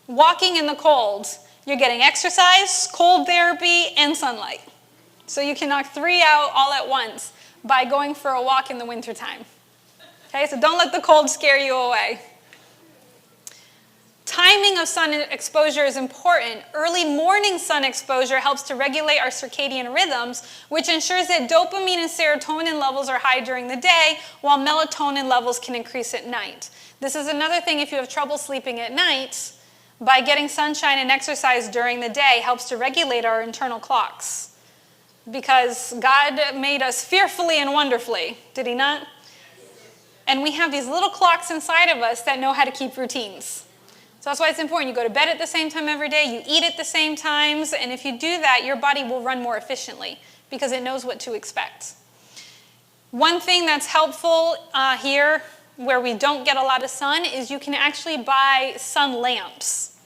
Walking in the cold, you're getting exercise, cold therapy, and sunlight. So you can knock 3 out all at once by going for a walk in the wintertime. Okay, so don't let the cold scare you away. Timing of sun exposure is important. Early morning sun exposure helps to regulate our circadian rhythms, which ensures that dopamine and serotonin levels are high during the day, while melatonin levels can increase at night. This is another thing if you have trouble sleeping at night, by getting sunshine and exercise during the day helps to regulate our internal clocks. Because God made us fearfully and wonderfully, did he not? And we have these little clocks inside of us that know how to keep routines. So that's why it's important. You go to bed at the same time every day, you eat at the same times, and if you do that, your body will run more efficiently because it knows what to expect. One thing that's helpful here, where we don't get a lot of sun, is you can actually buy sun lamps.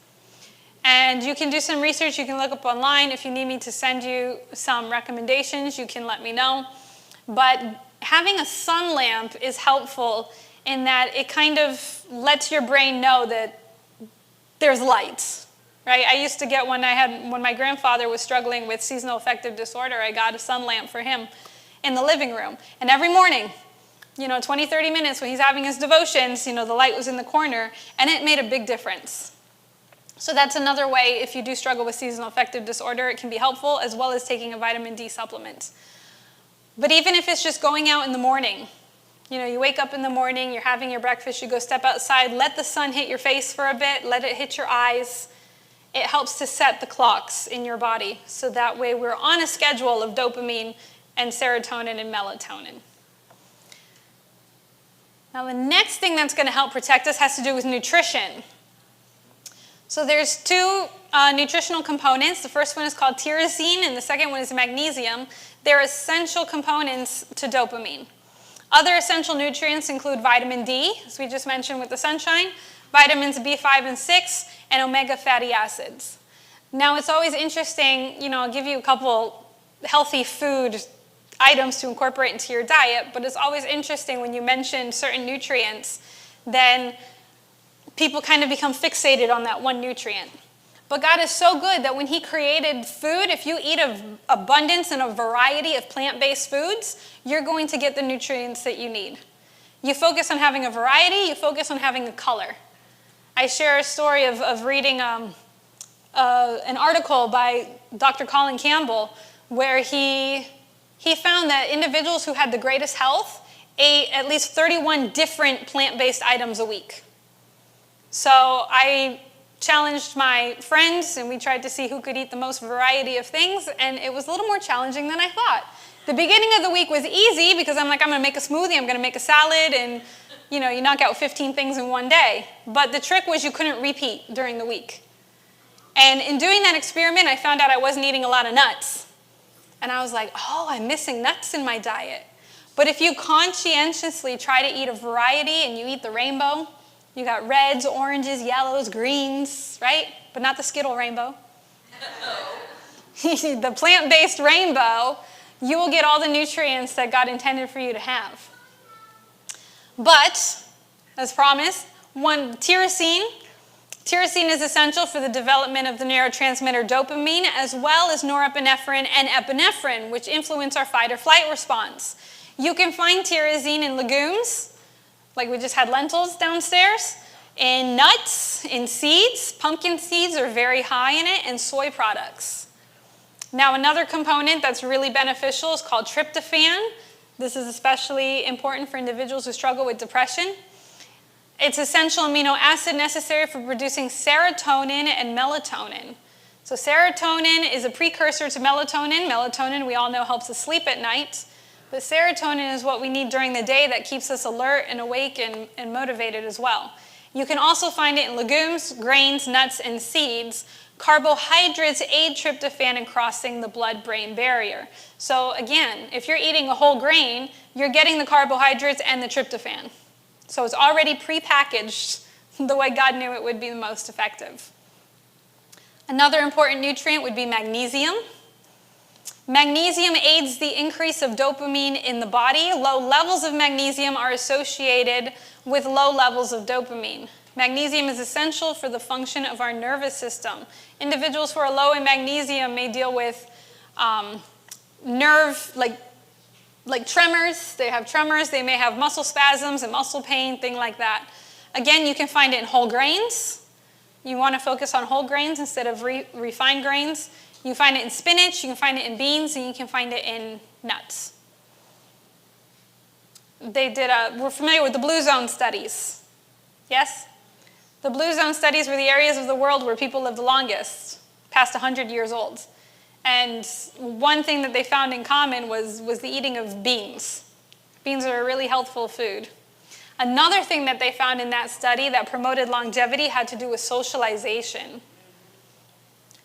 And you can do some research, you can look up online. If you need me to send you some recommendations, you can let me know. But having a sun lamp is helpful in that it kind of lets your brain know that there's light, right? I used to get when my grandfather was struggling with seasonal affective disorder, I got a sun lamp for him in the living room. And every morning, 20, 30 minutes when he's having his devotions, the light was in the corner, and it made a big difference. So that's another way, if you do struggle with seasonal affective disorder, it can be helpful, as well as taking a vitamin D supplement. But even if it's just going out in the morning, you wake up in the morning, you're having your breakfast, you go step outside, let the sun hit your face for a bit, let it hit your eyes. It helps to set the clocks in your body, so that way we're on a schedule of dopamine and serotonin and melatonin. Now the next thing that's going to help protect us has to do with nutrition. So there's two nutritional components. The first one is called tyrosine, and the second one is magnesium. They're essential components to dopamine. Other essential nutrients include vitamin D, as we just mentioned with the sunshine, vitamins B5 and 6, and omega fatty acids. Now it's always interesting, I'll give you a couple healthy food items to incorporate into your diet, but it's always interesting when you mention certain nutrients, then people kind of become fixated on that one nutrient. But God is so good that when he created food, if you eat an abundance and a variety of plant-based foods, you're going to get the nutrients that you need. You focus on having a variety, you focus on having a color. I share a story of reading an article by Dr. Colin Campbell where he found that individuals who had the greatest health ate at least 31 different plant-based items a week. So I challenged my friends, and we tried to see who could eat the most variety of things, and it was a little more challenging than I thought. The beginning of the week was easy because I'm going to make a smoothie, I'm going to make a salad, and you knock out 15 things in one day. But the trick was you couldn't repeat during the week. And in doing that experiment, I found out I wasn't eating a lot of nuts. And I was like, oh, I'm missing nuts in my diet. But if you conscientiously try to eat a variety and you eat the rainbow, you got reds, oranges, yellows, greens, right? But not the Skittle rainbow. The plant-based rainbow, you will get all the nutrients that God intended for you to have. But, as promised, tyrosine. Tyrosine is essential for the development of the neurotransmitter dopamine, as well as norepinephrine and epinephrine, which influence our fight or flight response. You can find tyrosine in legumes, like we just had lentils downstairs, in nuts, in seeds. Pumpkin seeds are very high in it, and soy products. Now, another component that's really beneficial is called tryptophan. This is especially important for individuals who struggle with depression. It's essential amino acid necessary for producing serotonin and melatonin. So serotonin is a precursor to melatonin. Melatonin, we all know, helps us sleep at night. But serotonin is what we need during the day that keeps us alert and awake and motivated as well. You can also find it in legumes, grains, nuts, and seeds. Carbohydrates aid tryptophan in crossing the blood-brain barrier. So again, if you're eating a whole grain, you're getting the carbohydrates and the tryptophan. So it's already prepackaged the way God knew it would be the most effective. Another important nutrient would be magnesium. Magnesium aids the increase of dopamine in the body. Low levels of magnesium are associated with low levels of dopamine. Magnesium is essential for the function of our nervous system. Individuals who are low in magnesium may deal with nerve, like tremors. They have tremors. They may have muscle spasms and muscle pain, thing like that. Again, you can find it in whole grains. You want to focus on whole grains instead of refined grains. You can find it in spinach, you can find it in beans, and you can find it in nuts. We're familiar with the Blue Zone studies. Yes? The Blue Zone studies were the areas of the world where people lived the longest, past 100 years old. And one thing that they found in common was the eating of beans. Beans are a really healthful food. Another thing that they found in that study that promoted longevity had to do with socialization.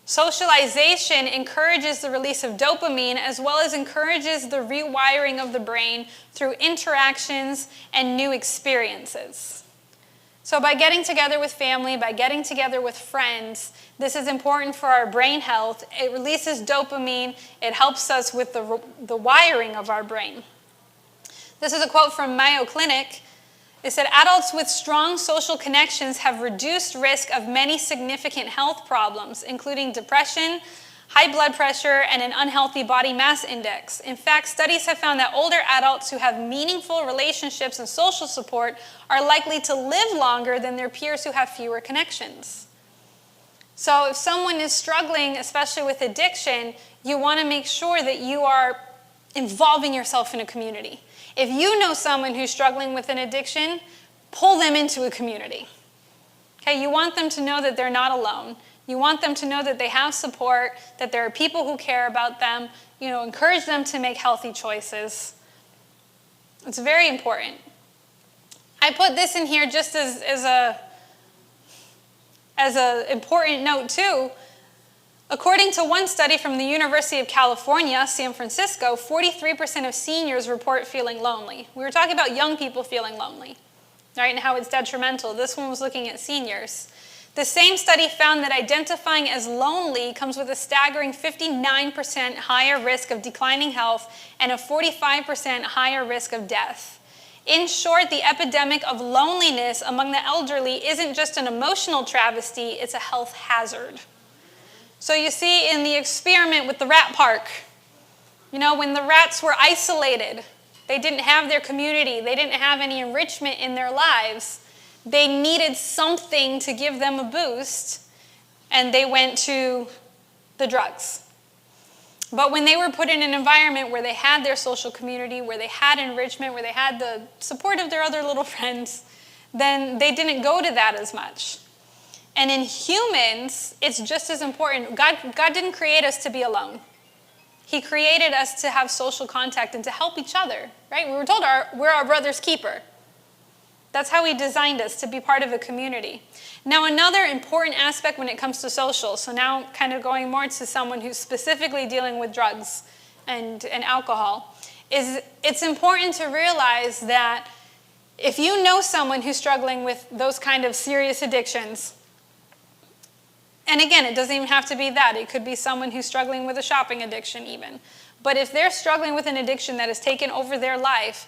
Socialization encourages the release of dopamine as well as encourages the rewiring of the brain through interactions and new experiences. So by getting together with family, by getting together with friends, this is important for our brain health. It releases dopamine. It helps us with the wiring of our brain. This is a quote from Mayo Clinic. It said, adults with strong social connections have reduced risk of many significant health problems, including depression, high blood pressure, and an unhealthy body mass index. In fact, studies have found that older adults who have meaningful relationships and social support are likely to live longer than their peers who have fewer connections. So if someone is struggling, especially with addiction, you want to make sure that you are involving yourself in a community. If you know someone who's struggling with an addiction, pull them into a community. Okay, you want them to know that they're not alone. You want them to know that they have support, that there are people who care about them. Encourage them to make healthy choices. It's very important. I put this in here just as a important note too. According to one study from the University of California, San Francisco, 43% of seniors report feeling lonely. We were talking about young people feeling lonely, right, and how it's detrimental. This one was looking at seniors. The same study found that identifying as lonely comes with a staggering 59% higher risk of declining health and a 45% higher risk of death. In short, the epidemic of loneliness among the elderly isn't just an emotional travesty, it's a health hazard. So you see in the experiment with the rat park, when the rats were isolated, they didn't have their community, they didn't have any enrichment in their lives, they needed something to give them a boost, and they went to the drugs. But when they were put in an environment where they had their social community, where they had enrichment, where they had the support of their other little friends, then they didn't go to that as much. And in humans, it's just as important. God didn't create us to be alone. He created us to have social contact and to help each other, right? We were told we're our brother's keeper. That's how he designed us, to be part of a community. Now, another important aspect when it comes to social, so now kind of going more to someone who's specifically dealing with drugs and alcohol, is it's important to realize that if you know someone who's struggling with those kind of serious addictions, and again, it doesn't even have to be that. It could be someone who's struggling with a shopping addiction even. But if they're struggling with an addiction that has taken over their life,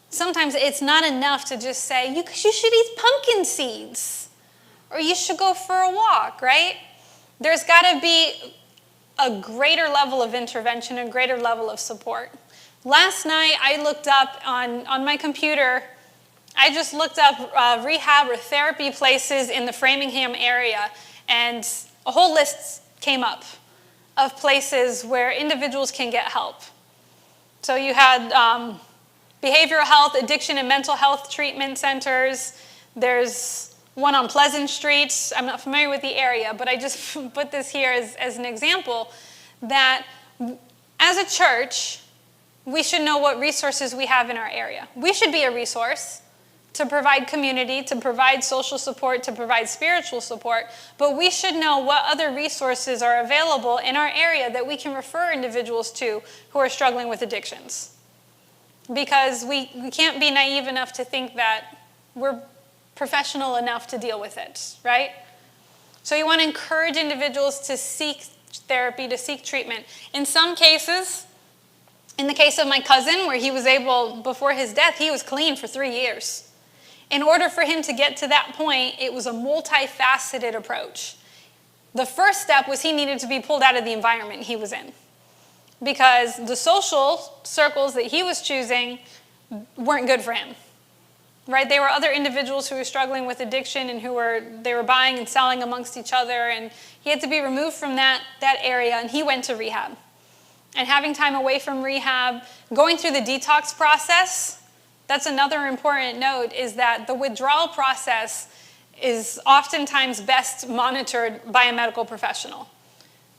sometimes it's not enough to just say, you should eat pumpkin seeds, or you should go for a walk, right? There's got to be a greater level of intervention, a greater level of support. Last night, I looked up on my computer, I just looked up rehab or therapy places in the Framingham area, and a whole list came up of places where individuals can get help. So you had behavioral health, addiction and mental health treatment centers. There's one on Pleasant Street. I'm not familiar with the area, but I just put this here as an example that as a church, we should know what resources we have in our area. We should be a resource to provide community, to provide social support, to provide spiritual support, but we should know what other resources are available in our area that we can refer individuals to who are struggling with addictions. Because we can't be naive enough to think that we're professional enough to deal with it, right? So you want to encourage individuals to seek therapy, to seek treatment. In some cases, in the case of my cousin, where he was able, before his death, he was clean for 3 years. In order for him to get to that point, it was a multifaceted approach. The first step was he needed to be pulled out of the environment he was in, because the social circles that he was choosing weren't good for him. right? They were other individuals who were struggling with addiction and they were buying and selling amongst each other, and he had to be removed from that area, and he went to rehab. And having time away from rehab, going through the detox process, that's another important note, is that the withdrawal process is oftentimes best monitored by a medical professional,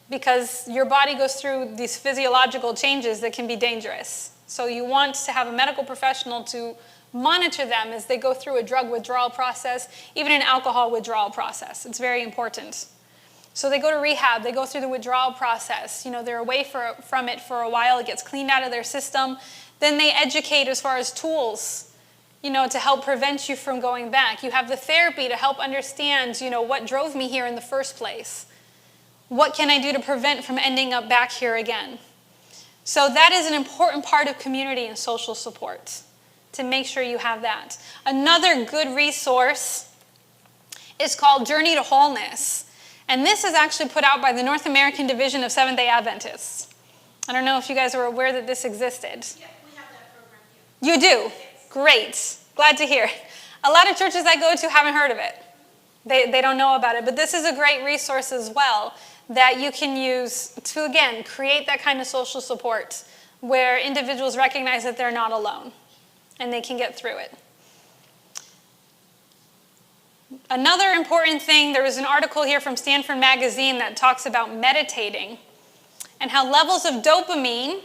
because your body goes through these physiological changes that can be dangerous. So you want to have a medical professional to monitor them as they go through a drug withdrawal process, even an alcohol withdrawal process. It's very important. So they go to rehab, they go through the withdrawal process. They're away from it for a while, it gets cleaned out of their system. Then they educate as far as tools, to help prevent you from going back. You have the therapy to help understand, what drove me here in the first place. What can I do to prevent from ending up back here again? So that is an important part of community and social support, to make sure you have that. Another good resource is called Journey to Wholeness. And this is actually put out by the North American Division of Seventh-day Adventists. I don't know if you guys were aware that this existed. Yeah, we have that program here. You do? Great. Glad to hear. A lot of churches I go to haven't heard of it. They don't know about it. But this is a great resource as well that you can use to, again, create that kind of social support where individuals recognize that they're not alone and they can get through it. Another important thing, there was an article here from Stanford Magazine that talks about meditating and how levels of dopamine,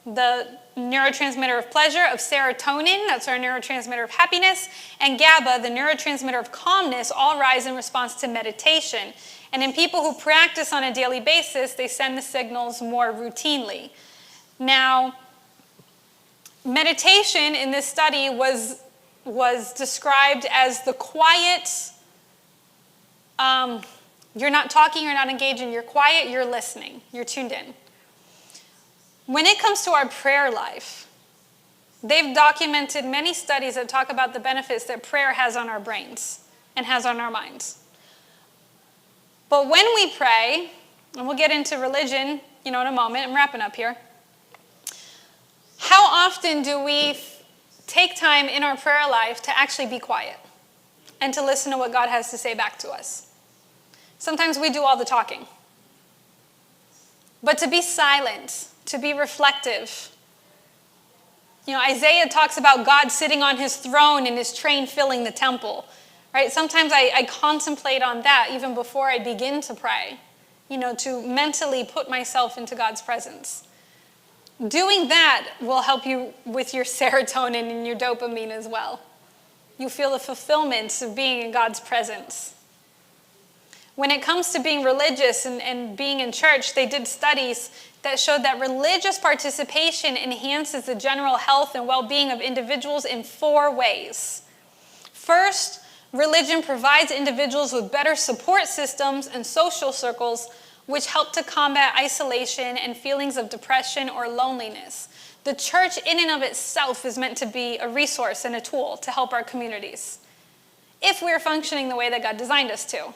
the neurotransmitter of pleasure, of serotonin, that's our neurotransmitter of happiness, and GABA, the neurotransmitter of calmness, all rise in response to meditation. And in people who practice on a daily basis, they send the signals more routinely. Now, meditation in this study was described as the quiet, you're not talking, you're not engaging, you're quiet, you're listening, you're tuned in. When it comes to our prayer life, they've documented many studies that talk about the benefits that prayer has on our brains and has on our minds. But when we pray, and we'll get into religion, in a moment, I'm wrapping up here. How often do we take time in our prayer life to actually be quiet and to listen to what God has to say back to us? Sometimes we do all the talking. But to be silent, to be reflective. Isaiah talks about God sitting on his throne and his train filling the temple. Right? Sometimes I contemplate on that even before I begin to pray, to mentally put myself into God's presence. Doing that will help you with your serotonin and your dopamine as well. You feel the fulfillment of being in God's presence. When it comes to being religious and being in church, they did studies that showed that religious participation enhances the general health and well-being of individuals in 4 ways. First, religion provides individuals with better support systems and social circles which help to combat isolation and feelings of depression or loneliness. The church in and of itself is meant to be a resource and a tool to help our communities, if we're functioning the way that God designed us to,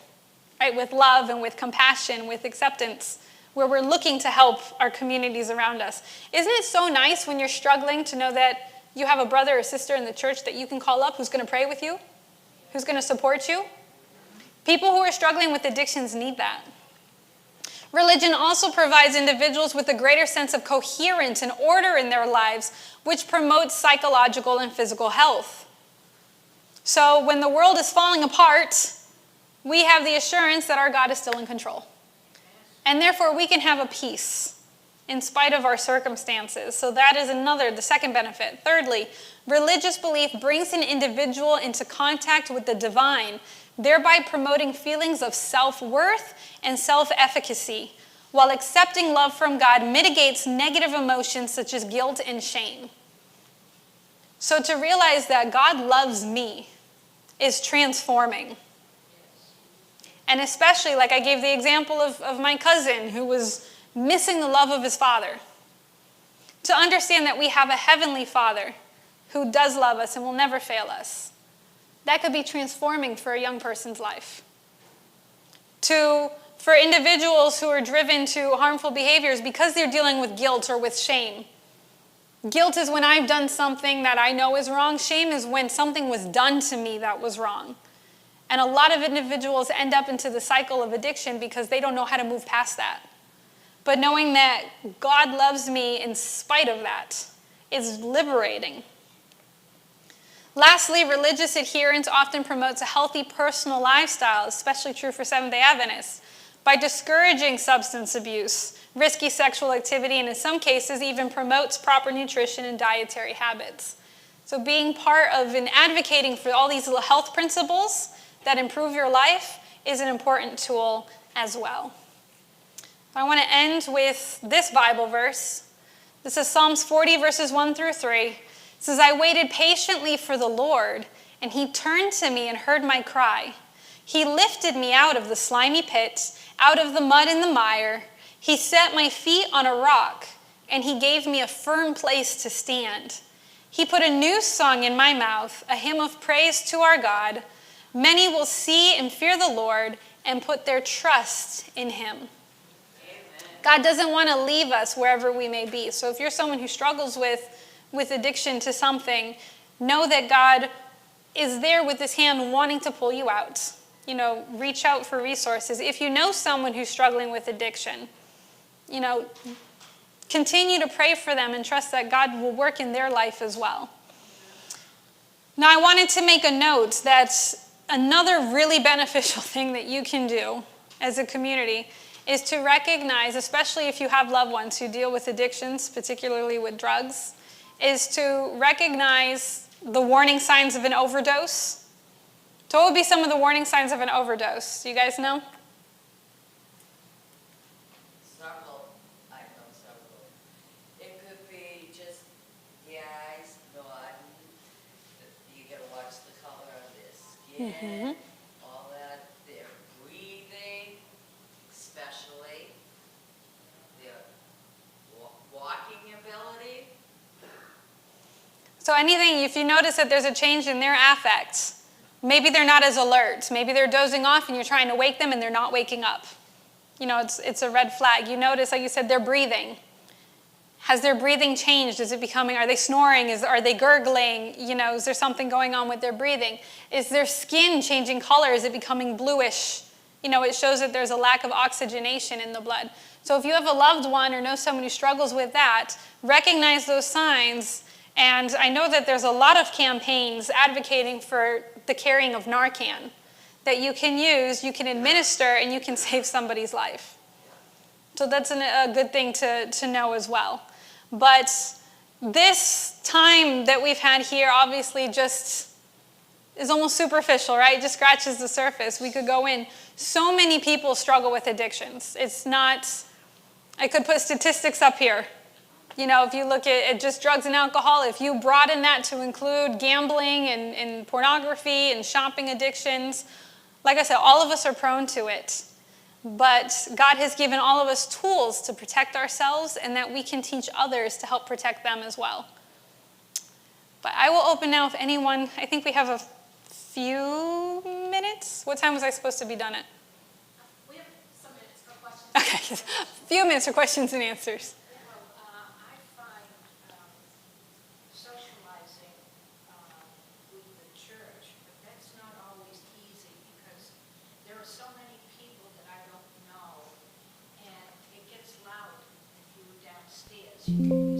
right? With love and with compassion, with acceptance, where we're looking to help our communities around us. Isn't it so nice when you're struggling to know that you have a brother or sister in the church that you can call up who's going to pray with you, who's going to support you? People who are struggling with addictions need that. Religion also provides individuals with a greater sense of coherence and order in their lives, which promotes psychological and physical health. So when the world is falling apart, we have the assurance that our God is still in control. And therefore, we can have a peace in spite of our circumstances. So that is the second benefit. Thirdly, religious belief brings an individual into contact with the divine, thereby promoting feelings of self-worth and self-efficacy, while accepting love from God mitigates negative emotions such as guilt and shame. So to realize that God loves me is transforming. And especially, like I gave the example of my cousin who was missing the love of his father. To understand that we have a heavenly Father who does love us and will never fail us. That could be transforming for a young person's life. For individuals who are driven to harmful behaviors because they're dealing with guilt or with shame. Guilt is when I've done something that I know is wrong. Shame is when something was done to me that was wrong. And a lot of individuals end up into the cycle of addiction because they don't know how to move past that. But knowing that God loves me in spite of that is liberating. Lastly, religious adherence often promotes a healthy personal lifestyle, especially true for Seventh-day Adventists, by discouraging substance abuse, risky sexual activity, and in some cases even promotes proper nutrition and dietary habits. So being part of and advocating for all these little health principles that improve your life is an important tool as well. I want to end with this Bible verse. This is Psalms 40, verses 1 through 3. It says, I waited patiently for the Lord, and he turned to me and heard my cry. He lifted me out of the slimy pit, out of the mud and the mire. He set my feet on a rock, and he gave me a firm place to stand. He put a new song in my mouth, a hymn of praise to our God. Many will see and fear the Lord and put their trust in him. Amen. God doesn't want to leave us wherever we may be. So if you're someone who struggles with addiction to something, know that God is there with his hand wanting to pull you out. Reach out for resources. If you know someone who's struggling with addiction, continue to pray for them and trust that God will work in their life as well. Now, I wanted to make a note that another really beneficial thing that you can do as a community is to recognize, especially if you have loved ones who deal with addictions, particularly with drugs, is to recognize the warning signs of an overdose. So what would be some of the warning signs of an overdose? Do you guys know? Several. I know several. It could be just the eyes, nodding. You gotta watch the color of their skin, all that. Their breathing, especially. Their walking ability. So anything, if you notice that there's a change in their affects, maybe they're not as alert. Maybe they're dozing off and you're trying to wake them and they're not waking up. It's a red flag. You notice, like you said, their breathing. Has their breathing changed? Are they snoring? Are they gurgling? Is there something going on with their breathing? Is their skin changing color? Is it becoming bluish? It shows that there's a lack of oxygenation in the blood. So if you have a loved one or know someone who struggles with that, recognize those signs. And I know that there's a lot of campaigns advocating for the carrying of Narcan that you can use, you can administer, and you can save somebody's life. So that's a good thing to know as well. But this time that we've had here obviously just is almost superficial, right? It just scratches the surface. We could go in. So many people struggle with addictions. I could put statistics up here. If you look at just drugs and alcohol, if you broaden that to include gambling and pornography and shopping addictions, like I said, all of us are prone to it. But God has given all of us tools to protect ourselves and that we can teach others to help protect them as well. But I will open now if anyone, I think we have a few minutes. What time was I supposed to be done at? We have some minutes for questions. Okay, a few minutes for questions and answers. I find socializing with the church, but that's not always easy because there are so many people that I don't know, and it gets loud if you were downstairs. You